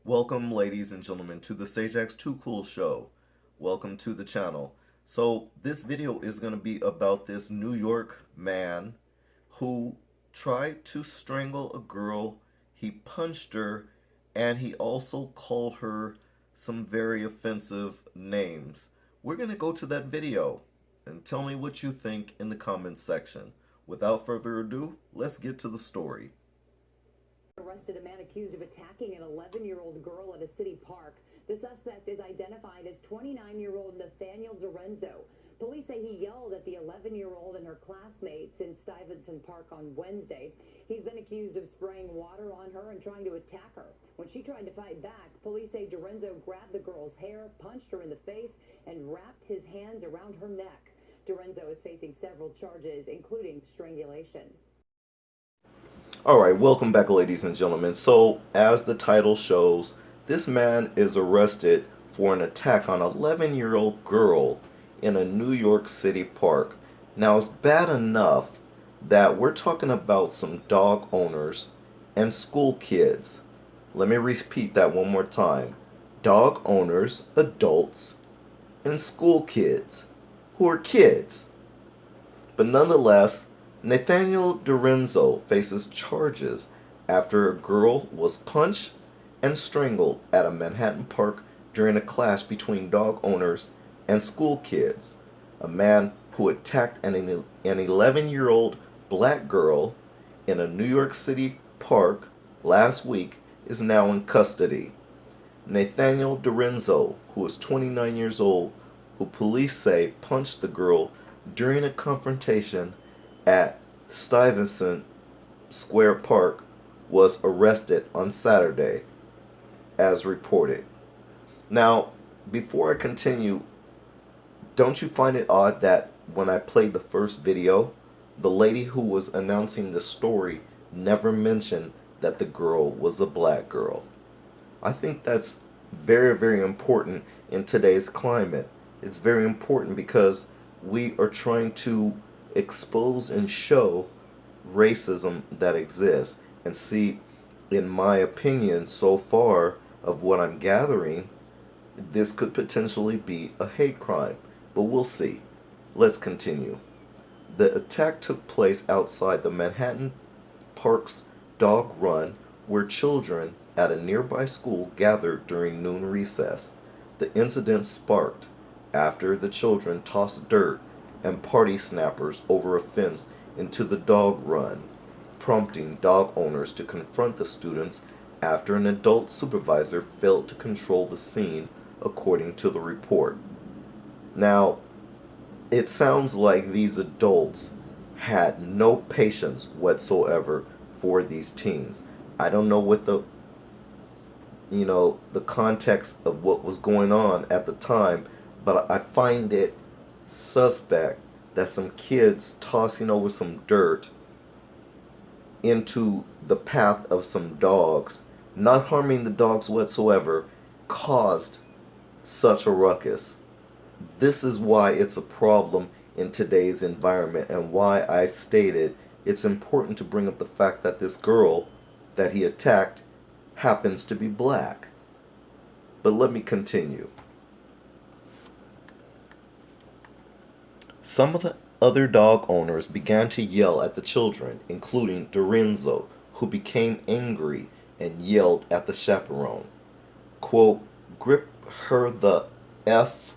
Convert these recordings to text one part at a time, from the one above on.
Welcome, ladies and gentlemen, to the SaJaXToocoolShow. Welcome to the channel. So, this video is going to be about this New York man who tried to strangle a girl. He punched her, and he also called her some very offensive names. We're going to go to that video and tell me what you think in the comments section. Without further ado, let's get to the story. Arrested a man accused of attacking an 11-year-old girl at a city park. The suspect is identified as 29-year-old Nathaniel DiRenzo. Police say he yelled at the 11-year-old and her classmates in Stuyvesant Park on Wednesday. He's been accused of spraying water on her and trying to attack her. When she tried to fight back, police say DiRenzo grabbed the girl's hair, punched her in the face, and wrapped his hands around her neck. DiRenzo is facing several charges, including strangulation. Alright, welcome back, ladies and gentlemen. So, as the title shows, this man is arrested for an attack on an 11-year-old girl in a New York City park. Now, it's bad enough that we're talking about some dog owners and school kids. Let me repeat that one more time. Dog owners, adults, and school kids, who are kids. But nonetheless, Nathaniel DiRenzo faces charges after a girl was punched and strangled at a Manhattan park during a clash between dog owners and school kids. A man who attacked an 11-year-old black girl in a New York City park last week is now in custody. Nathaniel DiRenzo, who is 29 years old, who police say punched the girl during a confrontation at Stuyvesant Square Park, was arrested on Saturday, as reported. Now, before I continue, don't you find it odd that when I played the first video, the lady who was announcing the story never mentioned that the girl was a black girl? I think that's very, very important in today's climate. It's very important because we are trying to expose and show racism that exists. And see, in my opinion, so far of what I'm gathering, this could potentially be a hate crime. But we'll see. Let's continue. The attack took place outside the Manhattan Park's dog run, where children at a nearby school gathered during noon recess. The incident sparked after the children tossed dirt and party snappers over a fence into the dog run, prompting dog owners to confront the students after an adult supervisor failed to control the scene, according to the report. Now, it sounds like these adults had no patience whatsoever for these teens. I don't know what the context of what was going on at the time, but I find it suspect that some kids tossing over some dirt into the path of some dogs, not harming the dogs whatsoever, caused such a ruckus. This is why it's a problem in today's environment, and why I stated it's important to bring up the fact that this girl that he attacked happens to be black. But let me continue. Some of the other dog owners began to yell at the children, including DiRenzo, who became angry and yelled at the chaperone. Quote, "Grip her the F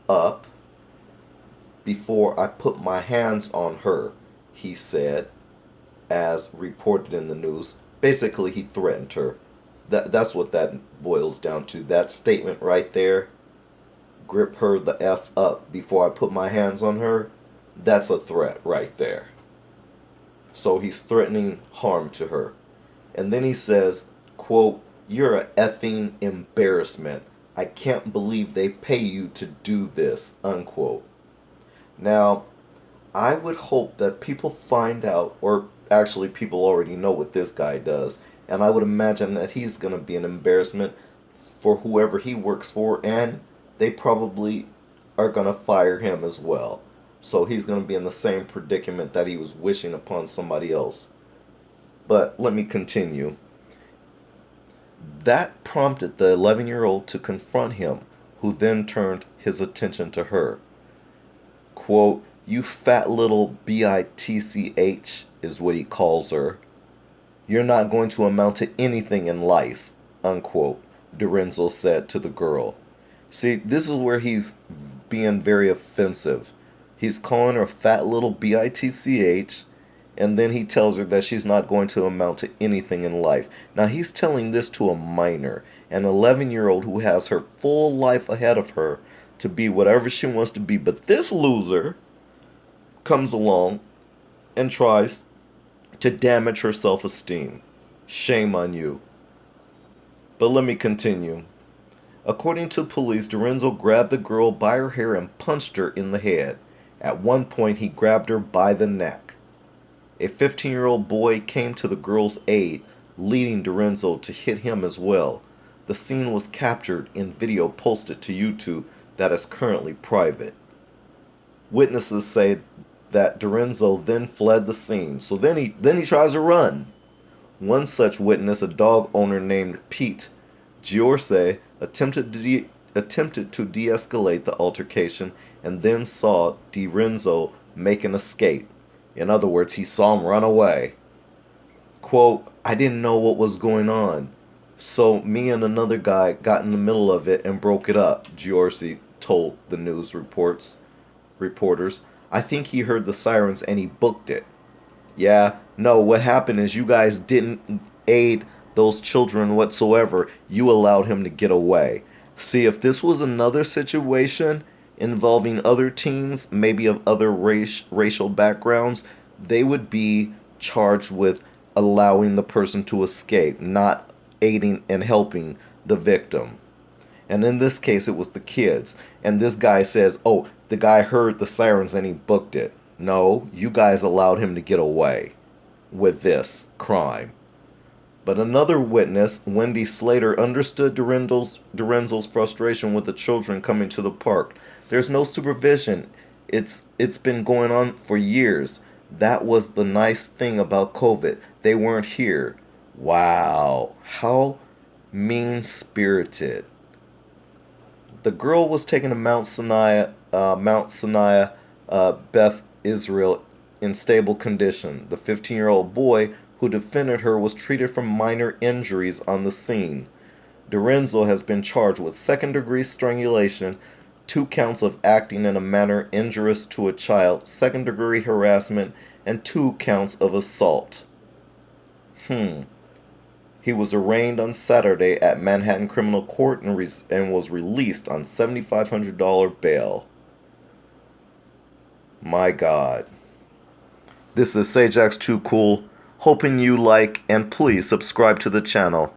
up before I put my hands on her," he said, as reported in the news. Basically, he threatened her. That's what that boils down to. That statement right there, "Grip her the F up before I put my hands on her," that's a threat right there. So he's threatening harm to her. And then he says, quote, "You're a effing embarrassment. I can't believe they pay you to do this," unquote. Now, I would hope that people find out, or actually people already know what this guy does, and I would imagine that he's going to be an embarrassment for whoever he works for, and they probably are going to fire him as well. So he's going to be in the same predicament that he was wishing upon somebody else. But let me continue. That prompted the 11-year-old to confront him, who then turned his attention to her. Quote, "You fat little bitch," is what he calls her. "You're not going to amount to anything in life," unquote, DiRenzo said to the girl. See, this is where he's being very offensive. He's calling her a fat little bitch, and then he tells her that she's not going to amount to anything in life. Now, he's telling this to a minor, an 11-year-old who has her full life ahead of her to be whatever she wants to be. But this loser comes along and tries to damage her self-esteem. Shame on you. But let me continue. According to police, DiRenzo grabbed the girl by her hair and punched her in the head. At one point, he grabbed her by the neck. A 15-year-old boy came to the girl's aid, leading DiRenzo to hit him as well. The scene was captured in video posted to YouTube that is currently private. Witnesses say that DiRenzo then fled the scene, so then he tries to run. One such witness, a dog owner named Pete Giorse, attempted to de-escalate the altercation and then saw DiRenzo make an escape. In other words, he saw him run away. Quote, "I didn't know what was going on, so me and another guy got in the middle of it and broke it up," Giorgi told the news reporters. "I think he heard the sirens and he booked it." Yeah, no, what happened is you guys didn't aid those children whatsoever. You allowed him to get away. See, if this was another situation involving other teens, maybe of other racial backgrounds, they would be charged with allowing the person to escape, not aiding and helping the victim. And in this case, it was the kids. And this guy says, oh, the guy heard the sirens and he booked it. No, you guys allowed him to get away with this crime. But another witness, Wendy Slater, understood DiRenzo's frustration with the children coming to the park. There's no supervision. It's been going on for years. That was the nice thing about COVID. They weren't here. Wow, how mean-spirited. The girl was taken to Mount Sinai, Beth Israel, in stable condition. The 15-year-old boy who defended her was treated for minor injuries on the scene. DiRenzo has been charged with second-degree strangulation, 2 counts of acting in a manner injurious to a child, second-degree harassment, and 2 counts of assault. He was arraigned on Saturday at Manhattan Criminal Court and was released on $7,500 bail. My God. This is SaJaXToocool, hoping you like and please subscribe to the channel.